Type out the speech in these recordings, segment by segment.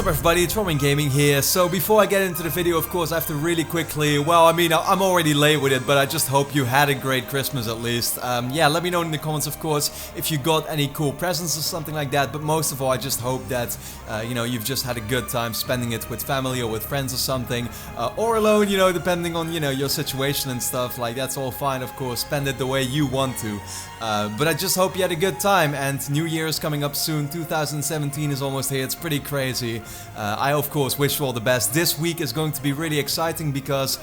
What's up everybody, it's Roman Gaming here. So before I get into the video, of course, I have to really quickly, well, I mean, I'm already late with it, but I just hope you had a great Christmas at least. Yeah, let me know in the comments, of course, if you got any cool presents or something like that. But most of all, I just hope that, you know, you've just had a good time spending it with family or with friends or something. Or alone, you know, depending on, you know, your situation and stuff. Like, that's all fine, of course. Spend it the way you want to. But I just hope you had a good time, and New Year is coming up soon. 2017 is almost here. It's pretty crazy. I of course wish you all the best. This week is going to be really exciting because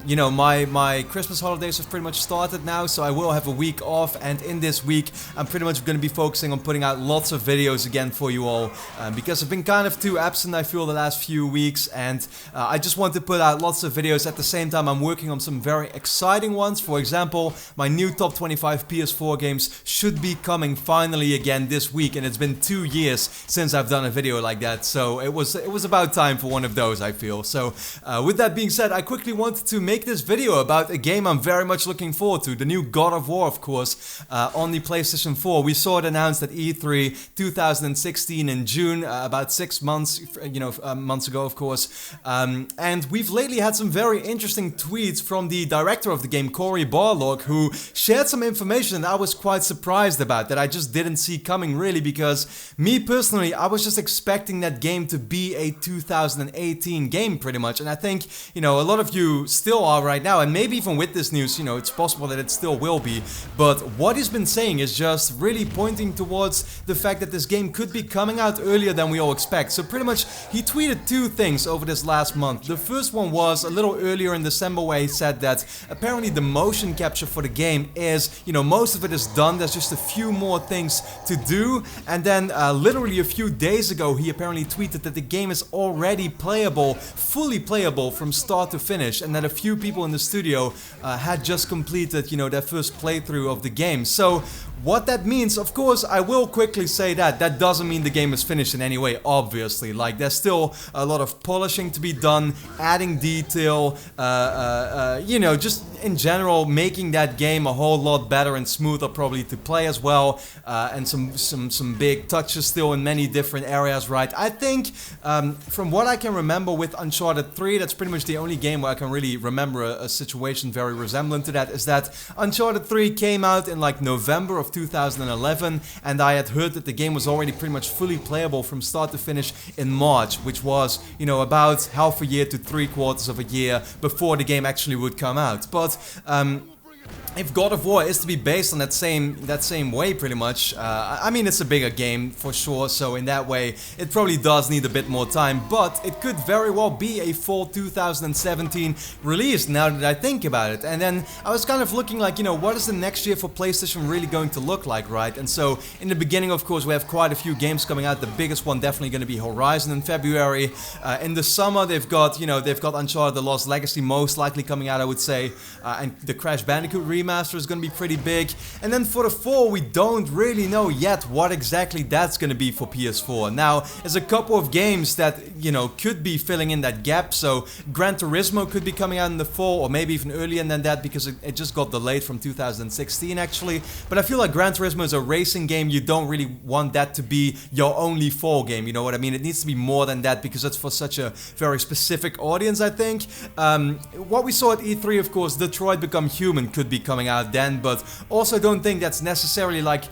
you know, my Christmas holidays have pretty much started now, so I will have a week off, and in this week I'm pretty much going to be focusing on putting out lots of videos again for you all, because I've been kind of too absent, I feel, the last few weeks, and I just want to put out lots of videos. At the same time, I'm working on some very exciting ones. For example, my new top 25 PS4 games should be coming finally again this week, and it's been 2 years since I've done a video like that, so it was about time for one of those, I feel. So with that being said, I quickly wanted to make this video about a game I'm very much looking forward to, the new God of War, of course, on the PlayStation 4. We saw it announced at E3 2016 in June, about 6 months, you know, months ago, of course, and we've lately had some very interesting tweets from the director of the game, Cory Barlog, who shared some information that I was quite surprised about, that I just didn't see coming, really, because me personally, I was just expecting that game to be a 2018 game pretty much, and I think, you know, a lot of you still are right now, and maybe even with this news, you know, it's possible that it still will be. But what he's been saying is just really pointing towards the fact that this game could be coming out earlier than we all expect. So pretty much he tweeted two things over this last month. The first one was a little earlier in December, where he said that apparently the motion capture for the game is, you know, most of it is done, there's just a few more things to do. And then literally a few days ago, he apparently tweeted that the game is already playable, fully playable from start to finish, and that a few people in the studio had just completed, you know, their first playthrough of the game. So what that means, of course, I will quickly say that that doesn't mean the game is finished in any way, obviously. Like, there's still a lot of polishing to be done, adding detail, you know, just in general making that game a whole lot better and smoother probably to play as well, and some big touches still in many different areas, right? I think from what I can remember with Uncharted 3, that's pretty much the only game where I can really remember a situation very resemblant to that, is that Uncharted 3 came out in like November of 2011, and I had heard that the game was already pretty much fully playable from start to finish in March, which was, you know, about half a year to 3/4 of a year before the game actually would come out. But if God of War is to be based on that same way, pretty much, I mean, it's a bigger game for sure, so in that way it probably does need a bit more time, but it could very well be a fall 2017 release, now that I think about it. And then I was kind of looking like, you know, what is the next year for PlayStation really going to look like, right? And so in the beginning, of course, we have quite a few games coming out. The biggest one definitely going to be Horizon in February. In the summer, they've got Uncharted: The Lost Legacy most likely coming out, I would say, and the Crash Bandicoot Remaster is going to be pretty big. And then for the fall, we don't really know yet what exactly that's going to be for PS4. Now, there's a couple of games that, you know, could be filling in that gap. So Gran Turismo could be coming out in the fall, or maybe even earlier than that, because it just got delayed from 2016 actually. But I feel like Gran Turismo is a racing game. You don't really want that to be your only fall game, you know what I mean? It needs to be more than that, because it's for such a very specific audience, I think. What we saw at E3, of course, Detroit Become Human could be coming out then, but also don't think that's necessarily like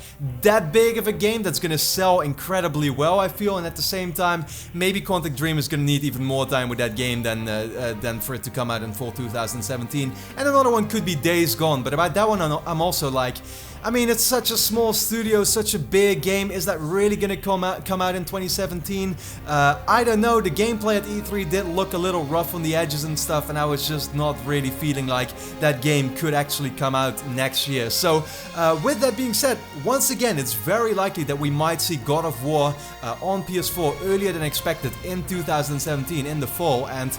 that big of a game that's gonna sell incredibly well, I feel. And at the same time, maybe Quantic Dream is gonna need even more time with that game than for it to come out in fall 2017. And another one could be Days Gone, but about that one I'm also like, I mean, it's such a small studio, such a big game. Is that really gonna come out in 2017? I don't know. The gameplay at E3 did look a little rough on the edges and stuff, and I was just not really feeling like that game could actually come out next year. So, with that being said, once again, it's very likely that we might see God of War on PS4 earlier than expected in 2017 in the fall, and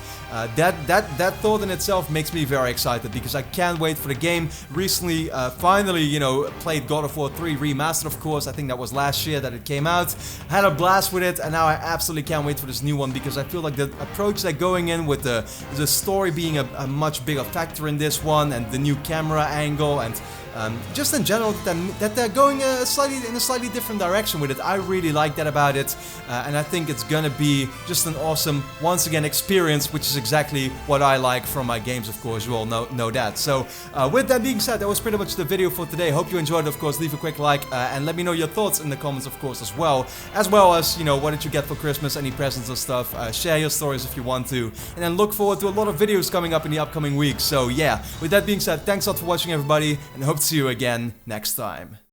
that thought in itself makes me very excited, because I can't wait for the game. Recently, finally, you know, played God of War 3 Remastered, of course. I think that was last year that it came out. Had a blast with it, and now I absolutely can't wait for this new one, because I feel like the approach they're going in with the story being a much bigger factor in this one, and the new camera angle, and just in general that they're going in a slightly different direction with it. I really like that about it, and I think it's gonna be just an awesome, once again, experience, which is exactly what I like from my games, of course. You all know that. So with that being said, that was pretty much the video for today. Hope you enjoyed it. Of course, leave a quick like and let me know your thoughts in the comments, of course, as well as, you know, what did you get for Christmas, any presents or stuff. Share your stories if you want to, and then look forward to a lot of videos coming up in the upcoming weeks. So yeah, with that being said, thanks a lot for watching, everybody, and hope to see you again next time.